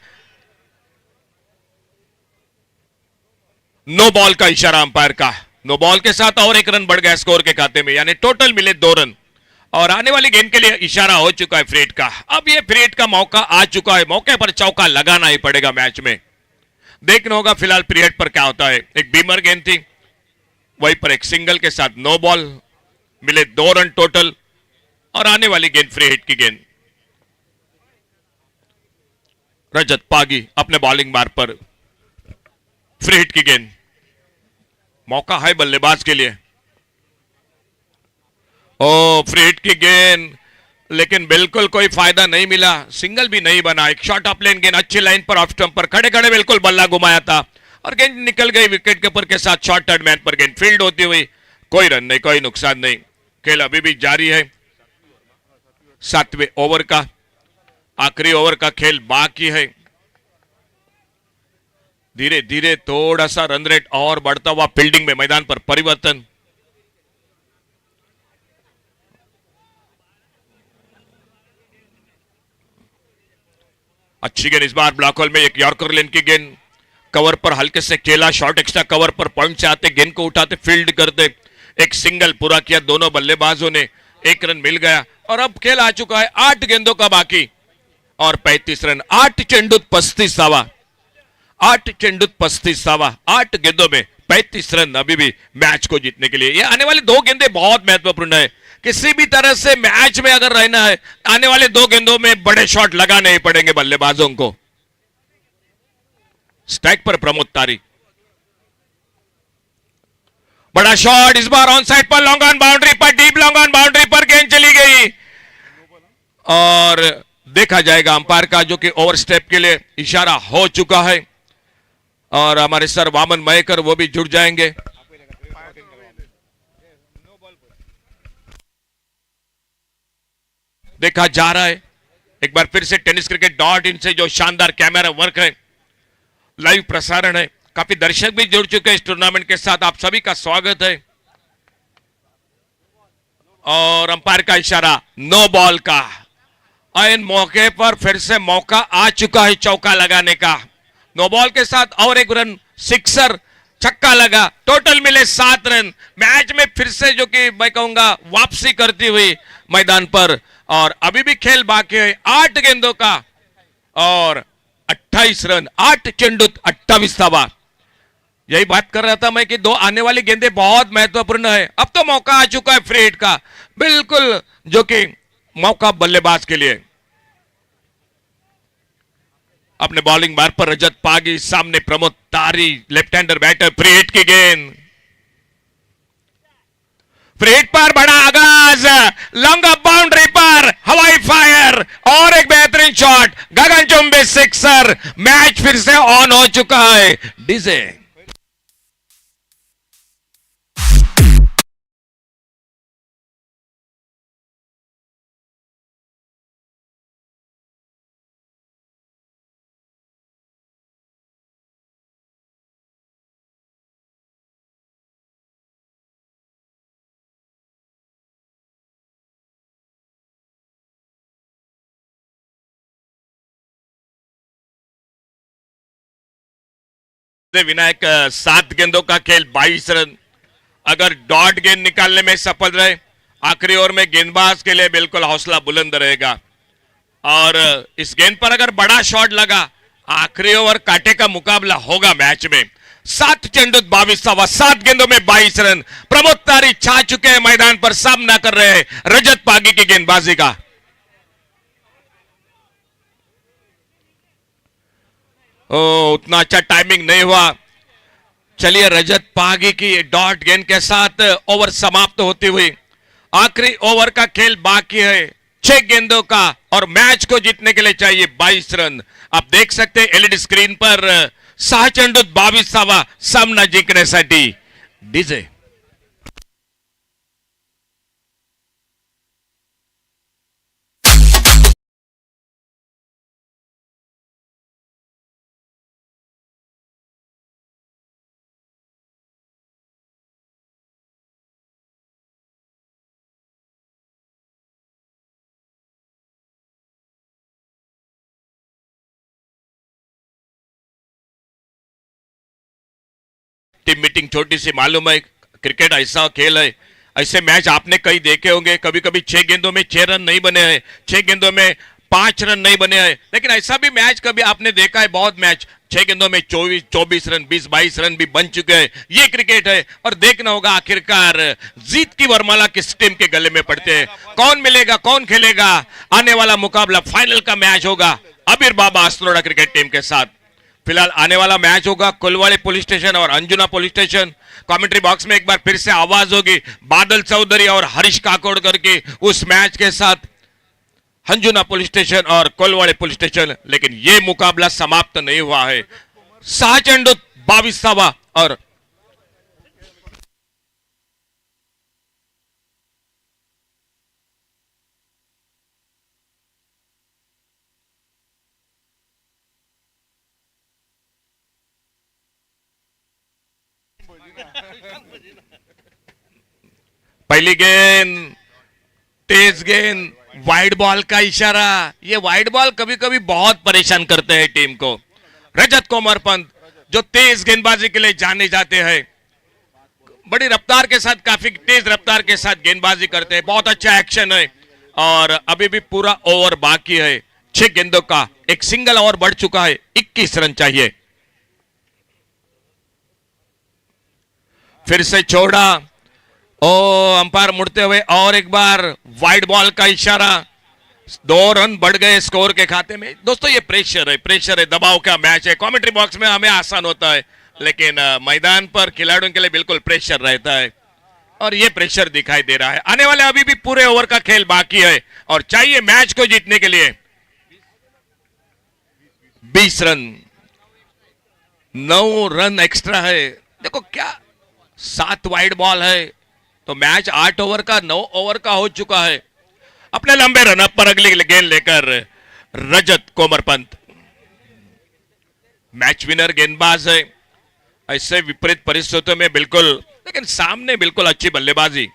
Speaker 2: नो बॉल का इशारा अंपायर का. नो बॉल के साथ और एक रन बढ़ गया स्कोर के खाते में, यानी टोटल मिले 2 रन, और आने वाली गेंद के लिए इशारा हो चुका है फ्रेट का. अब ये फ्रेट का मौका आ चुका है, मौके पर चौका लगाना ही पड़ेगा मैच में. देखना होगा फिलहाल पीरियड पर क्या होता है. एक बीमर गेंद थी, वहीं पर एक सिंगल के साथ नो बॉल, मिले 2 रन टोटल, और आने वाली गेंद फ्री हिट की गेंद. रजत पागी अपने बॉलिंग मार पर फ्री हिट की गेंद, मौका है बल्लेबाज के लिए. फ्री हिट की गेंद, लेकिन बिल्कुल कोई फायदा नहीं मिला, सिंगल भी नहीं बना. एक शॉट ऑफ लेन गेंद अच्छी लाइन पर ऑफ स्टंप पर खड़े खड़े बिल्कुल बल्ला घुमाया था, और गेंद निकल गई विकेट कीपर के साथ. शॉर्ट थर्ड मैन पर गेंद फील्ड होती हुई, कोई रन नहीं, कोई नुकसान नहीं. खेल अभी भी जारी है. 7वें ओवर का आखिरी ओवर का खेल बाकी है. धीरे धीरे थोड़ा सा रन रेट और बढ़ता हुआ, फील्डिंग में मैदान पर परिवर्तन. अच्छी गेंद इस बार ब्लॉक होल में, एक यॉर्कर लेन की गेंद कवर पर हल्के से खेला, शॉर्ट एक्स्ट्रा कवर पर पॉइंट से आते, गेंद को उठाते, फील्ड करते, एक सिंगल पूरा किया दोनों बल्लेबाजों ने. 1 रन मिल गया, और अब खेल आ चुका है 8 गेंदों का बाकी, और 35 रन. 8 चेंडूत 35 धावा, 8 चेंडूत 35 धावा, 8 गेंदों में 35 रन अभी भी मैच को जीतने के लिए. ये आने वाली 2 गेंदें बहुत महत्वपूर्ण है. किसी भी तरह से मैच में अगर रहना है, आने वाले 2 गेंदों में बड़े शॉट लगाने ही पड़ेंगे बल्लेबाजों को. स्ट्राइक पर प्रमोद तारी, बड़ा शॉट इस बार ऑन साइड पर, लॉन्ग ऑन बाउंड्री पर, डीप लॉन्ग ऑन बाउंड्री पर गेंद चली गई, और देखा जाएगा अंपायर का, जो कि ओवर स्टेप के लिए इशारा हो चुका है. और हमारे सर वामन मयेकर वो भी जुड़ जाएंगे. देखा जा रहा है एक बार फिर से tenniscricket.in से जो शानदार कैमरा वर्क है, लाइव प्रसारण है, काफी दर्शक भी जुड़ चुके हैं इस टूर्नामेंट के साथ. आप सभी का स्वागत है. और अंपायर का इशारा नो बॉल का, और इन मौके पर फिर से मौका आ चुका है चौका लगाने का. नो बॉल के साथ और एक रन, सिक्सर छक्का लगा, टोटल मिले 7 रन। मैच में फिर से जो कि मैं कहूंगा वापसी करती हुई मैदान पर, और अभी भी खेल बाकी है 8 गेंदों का और 28 रन, 8 चेंडूत 28 धावा। यही बात कर रहा था मैं कि 2 आने वाली गेंदें बहुत महत्वपूर्ण है। अब तो मौका आ चुका है फ्री हिट का, बिल्कुल जो कि मौका बल्लेबाज के लिए। अपने बॉलिंग मार्ग पर रजत पागी, सामने Pramod Tari, left hander batter, free hit की गेंद, फ्री हिट पर बड़ा आगाज, लॉन्ग ऑफ बाउंड्री पर हवाई फायर और एक बेहतरीन शॉट, गगनचुंबी सिक्सर। मैच फिर से ऑन हो चुका है। डीजे विनायक 7 गेंदों का खेल 22 रन। अगर डॉट गेंद निकालने में सफल रहे, आखिरी ओवर में गेंदबाज के लिए बिल्कुल हौसला बुलंद रहेगा। और इस गेंद पर अगर बड़ा शॉट लगा, आखिरी ओवर कांटे का मुकाबला होगा मैच में। 7 चेंडू 22 धावा, 7 गेंदों में 22 रन। प्रमोद तारी छा चुके हैं मैदान पर, सामना कर रहे हैं रजत पागी की गेंदबाजी का। उतना अच्छा टाइमिंग नहीं हुआ। चलिए, रजत पागी की डॉट गेंद के साथ ओवर समाप्त होती हुई आखिरी ओवर का खेल बाकी है 6 गेंदों का, और मैच को जीतने के लिए चाहिए 22 रन। आप देख सकते हैं एलईडी स्क्रीन पर 6 चेंडूत 22 धावा सामना जिंकण्यासाठी। डीजे टीम मीटिंग छोटी सी मालूम है, क्रिकेट ऐसा खेल है। ऐसे मैच आपने कई देखे होंगे, कभी कभी 6 गेंदों में 6 रन नहीं बने हैं, 6 गेंदों में 5 रन नहीं बने हैं, लेकिन ऐसा भी मैच कभी आपने देखा है, बहुत मैच 6 गेंदों में 24 रन, 20-22 रन भी बन चुके हैं। ये क्रिकेट है, और देखना होगा आखिरकार जीत की वरमाला किस टीम के गले में पड़ते हैं, कौन मिलेगा, कौन खेलेगा। आने वाला मुकाबला फाइनल का मैच होगा अबीर बाबा अस्त्रोड़ा क्रिकेट टीम के साथ। फिलहाल आने वाला मैच होगा कुलवाड़ी पुलिस स्टेशन और Anjuna police station. Commentary box में एक बार फिर से आवाज होगी बादल चौधरी और हरीश काकोड़कर की उस मैच के साथ, अंजुना पुलिस स्टेशन और कुलवाड़ी पुलिस स्टेशन। लेकिन यह मुकाबला समाप्त नहीं हुआ है। 6 चेंडू 22 धावा और पहली गेंद तेज गेंद, वाइड बॉल का इशारा। ये वाइड बॉल कभी कभी बहुत परेशान करते हैं टीम को। रजत कोमर पंत जो तेज गेंदबाजी के लिए जाने जाते हैं, बड़ी रफ्तार के साथ, काफी तेज रफ्तार के साथ गेंदबाजी करते हैं, बहुत अच्छा एक्शन है। और अभी भी पूरा ओवर बाकी है 6 गेंदों का, एक सिंगल ओवर बढ़ चुका है, 21 रन चाहिए। फिर से छोड़ा, अंपायर मुड़ते हुए और एक बार वाइड बॉल का इशारा। 2 रन बढ़ गए स्कोर के खाते में। दोस्तों, ये प्रेशर है, दबाव का मैच है। कमेंट्री बॉक्स में हमें आसान होता है, लेकिन मैदान पर खिलाड़ियों के लिए बिल्कुल प्रेशर रहता है, और ये प्रेशर दिखाई दे रहा है। आने वाले अभी भी पूरे ओवर का खेल बाकी है, और चाहिए मैच को जीतने के लिए 20 रन। 9 रन एक्स्ट्रा है। देखो क्या, 7 वाइड बॉल है, तो मैच 8 ओवर का 9 ओवर का हो चुका है। अपने लंबे रन अप पर अगली गेंद लेकर रजत कोमर पंत, मैच विनर गेंदबाज है। ऐसे विपरीत परिस्थितियों में बिल्कुल, लेकिन सामने बिल्कुल अच्छी बल्लेबाजी।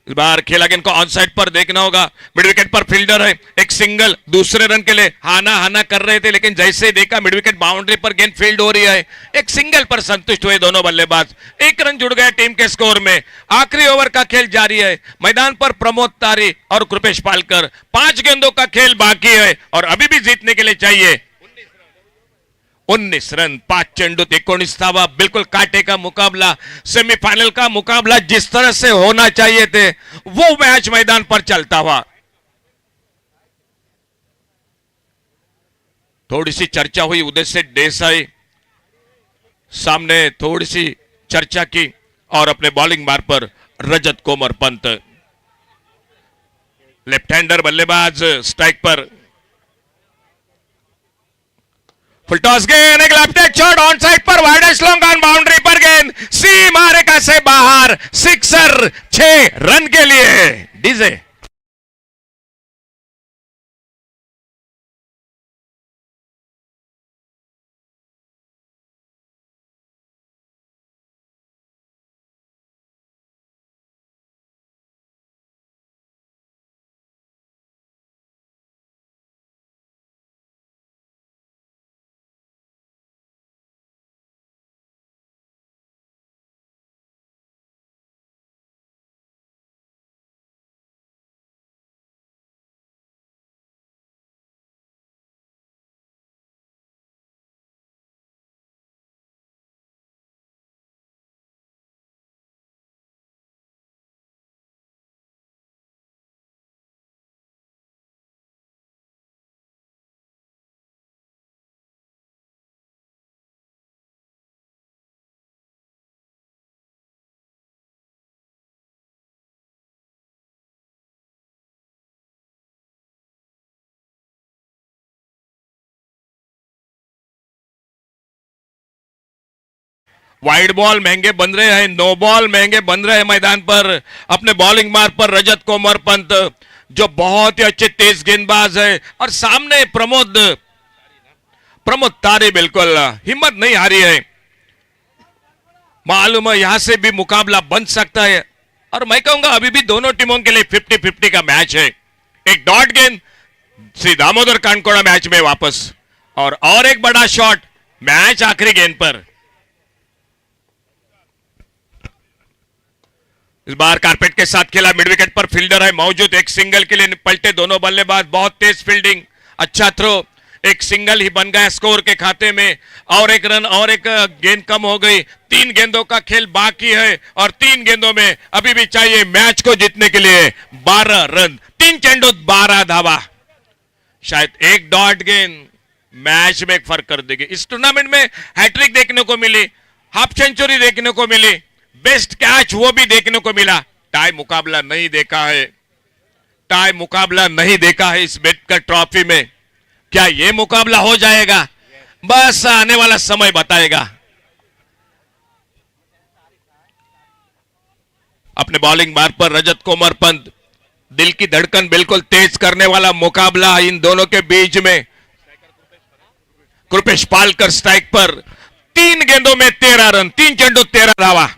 Speaker 2: इस बार खेल अगेन को ऑन साइड पर देखना होगा। मिड विकेट पर फील्डर है, एक सिंगल दूसरे रन के लिए हाना हाना कर रहे थे, लेकिन जैसे देखा मिड विकेट बाउंड्री पर गेंद फील्ड हो रही है, एक सिंगल पर संतुष्ट हुए दोनों बल्लेबाज। एक रन जुड़ गया टीम के स्कोर में। आखिरी ओवर का खेल जारी है। मैदान पर प्रमोद तारी और कृपेश पालकर। 5 गेंदों का खेल बाकी है और अभी भी जीतने के लिए चाहिए 19 रन। 5 चेंडूत 19 धावा। बिल्कुल कांटे का मुकाबला, सेमीफाइनल का मुकाबला जिस तरह से होना चाहिए थे वो मैच मैदान पर चलता हुआ। थोड़ी सी चर्चा हुई, उदय से देसाई सामने थोड़ी सी चर्चा की और अपने बॉलिंग मार पर रजत कोमर पंत, लेफ्ट हैंडर बल्लेबाज, स्ट्राइक पर। फुल टॉस गेंद, एक left hand shot on side पर, वाइडेस्ट लॉन्ग ऑन बाउंड्री पर गेंद सीमा रेखा से बाहर, सिक्सर। 6 रन के लिए डीजे। वाइड बॉल महंगे बन रहे हैं, नो बॉल महंगे बन रहे हैं मैदान पर। अपने बॉलिंग मार पर रजत कोमर पंत जो बहुत ही अच्छे तेज गेंदबाज है, और सामने प्रमोद तारे बिल्कुल हिम्मत नहीं हारी है। मालूम है यहां से भी मुकाबला बन सकता है, और मैं कहूंगा अभी भी दोनों टीमों के लिए 50-50 का मैच है। एक डॉट गेंद श्री दामोदर कानकोड़ा मैच में वापस, और एक बड़ा शॉट मैच आखिरी गेंद पर। इस बार कारपेट के साथ खेला, मिड विकेट पर फील्डर है मौजूद, एक सिंगल के लिए पलटे दोनों बल्लेबाज। बहुत तेज फील्डिंग, अच्छा थ्रो, एक सिंगल ही बन गया स्कोर के खाते में, और एक रन और एक गेंद कम हो गई। 3 गेंदों का खेल बाकी है, और 3 गेंदों में अभी भी चाहिए मैच को जीतने के लिए 12 रन। 3 चेंडू 12 धावा। शायद एक डॉट गेंद मैच में एक फर्क कर देगी। इस टूर्नामेंट में हैट्रिक देखने को मिली, हाफ सेंचुरी देखने को मिली, बेस्ट कैच वो भी देखने को मिला। टाई मुकाबला नहीं देखा है, टाई मुकाबला नहीं देखा है इस बेटकर ट्रॉफी में। क्या यह मुकाबला हो जाएगा? बस आने वाला समय बताएगा। अपने बॉलिंग मार पर रजत कोमर पंत, दिल की धड़कन बिल्कुल तेज करने वाला मुकाबला इन दोनों के बीच में। कृपेश पालकर स्ट्राइक पर, 3 गेंदों में 13 रन, 3 चेंडू 13 धावा।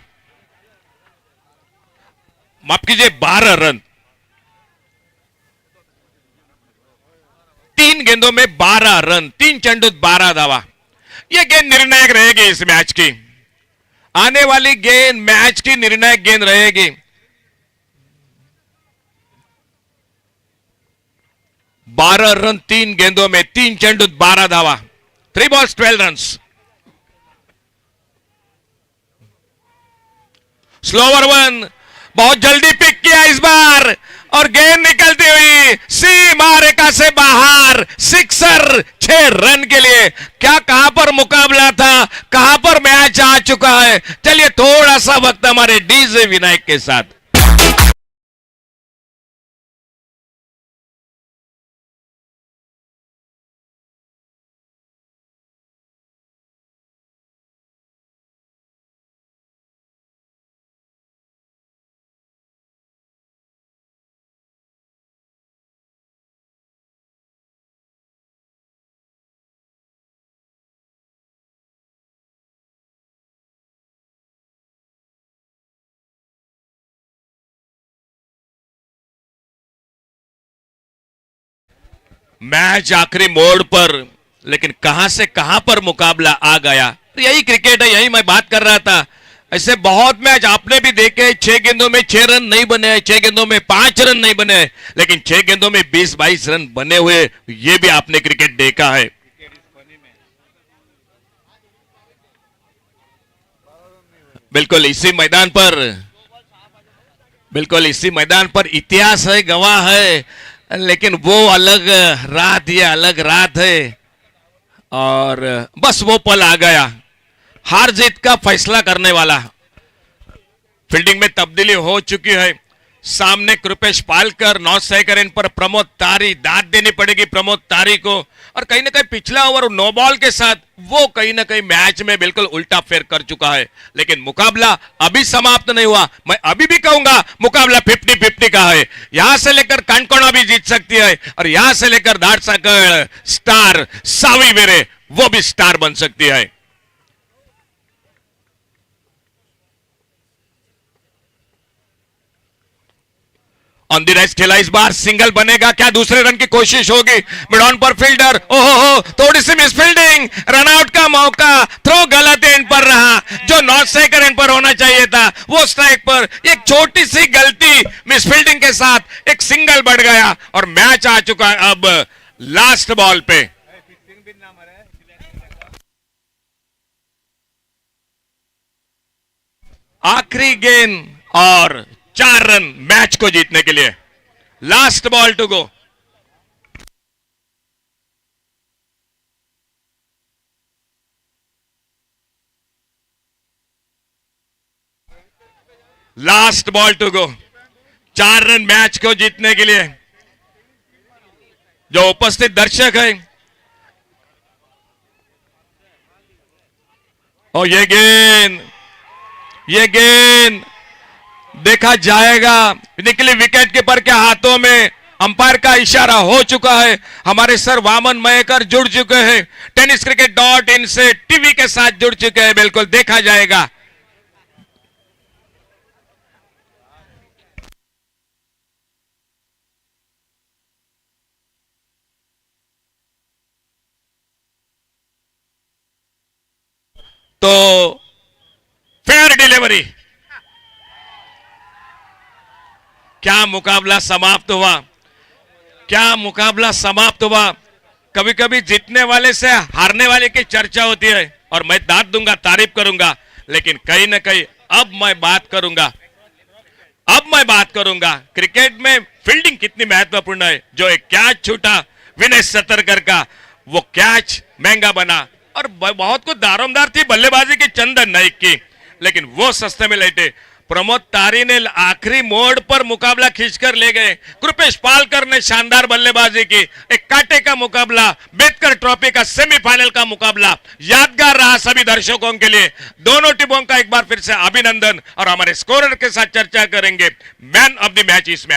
Speaker 2: माफ कीजिए 12 रन, 3 गेंदों में 12 रन, 3 चेंडू 12 धावा। यह गेंद निर्णायक रहेगी इस मैच की। आने वाली गेंद मैच की निर्णायक गेंद रहेगी। 12 रन 3 गेंदों में, 3 चेंडू 12 धावा। 3 बॉल्स 12 रन। स्लोवर वन, बहुत जल्दी पिक किया इस बार, और गेंद निकलती हुई सीमा रेखा से बाहर, सिक्सर। 6 रन के लिए। क्या कहां पर मुकाबला था, कहां पर मैच आ चुका है। चलिए थोड़ा सा वक्त हमारे डीजे विनायक के साथ। मैच आखिरी मोड़ पर, लेकिन कहां से कहां पर मुकाबला आ गया। तो यही क्रिकेट है, यही मैं बात कर रहा था। ऐसे बहुत मैच आपने भी देखे, 6 गेंदों में 6 रन नहीं बने, 6 गेंदों में 5 रन नहीं बने, लेकिन 6 गेंदों में 20-22 रन बने हुए, ये भी आपने क्रिकेट देखा है। बिल्कुल इसी मैदान पर इतिहास है, गवाह है, लेकिन वो अलग रात, ये अलग रात है। और बस वो पल आ गया, हार जीत का फैसला करने वाला। फील्डिंग में तब्दीली हो चुकी है। सामने कृपेश पालकर, 9 सेकंड पर प्रमोद तारी, दाद देनी पड़ेगी प्रमोद तारी को। और कहीं ना कहीं पिछला ओवर 9 बॉल के साथ वो कहीं ना कहीं मैच में बिल्कुल उल्टा फेर कर चुका है। लेकिन मुकाबला अभी समाप्त नहीं हुआ। मैं अभी भी कहूंगा मुकाबला 50-50 का है। यहां से लेकर कानकोना भी जीत सकती है, और यहां से लेकर दाट साकर स्टार सावी वेरे वो भी स्टार बन सकती है। ऑन द राइट खेला, इस बार सिंगल बनेगा क्या, दूसरे रन की कोशिश होगी। मिड ऑन पर फील्डर, ओहो थोड़ी सी मिस फील्डिंग, रन आउट का मौका, थ्रो गलत एंड पर रहा, जो 9 सेकंड पर होना चाहिए था वो स्ट्राइक पर। एक छोटी सी गलती मिस फील्डिंग के साथ एक सिंगल बढ़ गया, और मैच आ चुका है अब लास्ट बॉल पे। आखिरी गेंद और 4 रन मैच को जीतने के लिए। Last ball to go. Last ball to go, 4 run match को जीतने के लिए। जो उपस्थित दर्शक है, और ये गेंद देखा जाएगा, निकली विकेट कीपर के हाथों में। अंपायर का इशारा हो चुका है। हमारे सर वामन मयेकर जुड़ चुके हैं, tenniscricket.in से टीवी के साथ जुड़ चुके हैं। बिल्कुल देखा जाएगा। तो फेयर डिलीवरी, क्या मुकाबला समाप्त हुआ, क्या मुकाबला समाप्त हुआ। कभी कभी जीतने वाले से हारने वाले की चर्चा होती है, और मैं दाद दूंगा, तारीफ करूंगा, लेकिन कहीं ना कहीं अब मैं बात करूंगा क्रिकेट में फील्डिंग कितनी महत्वपूर्ण है। जो एक कैच छूटा विनेश सतरकर का, वो कैच महंगा बना, और बहुत कुछ दारोमदार थी बल्लेबाजी की चंदन नाइक की, लेकिन वो सस्ते में लेटे। प्रमोद तारी ने आखिरी मोड़ पर मुकाबला खींचकर ले गए। कृपेश पालकर ने शानदार बल्लेबाजी की। एक कांटे का मुकाबला, बेतकर ट्रॉफी का सेमीफाइनल का मुकाबला यादगार रहा सभी दर्शकों के लिए। दोनों टीमों का एक बार फिर से अभिनंदन, और हमारे स्कोरर के साथ चर्चा करेंगे मैन ऑफ द मैच इस मैच।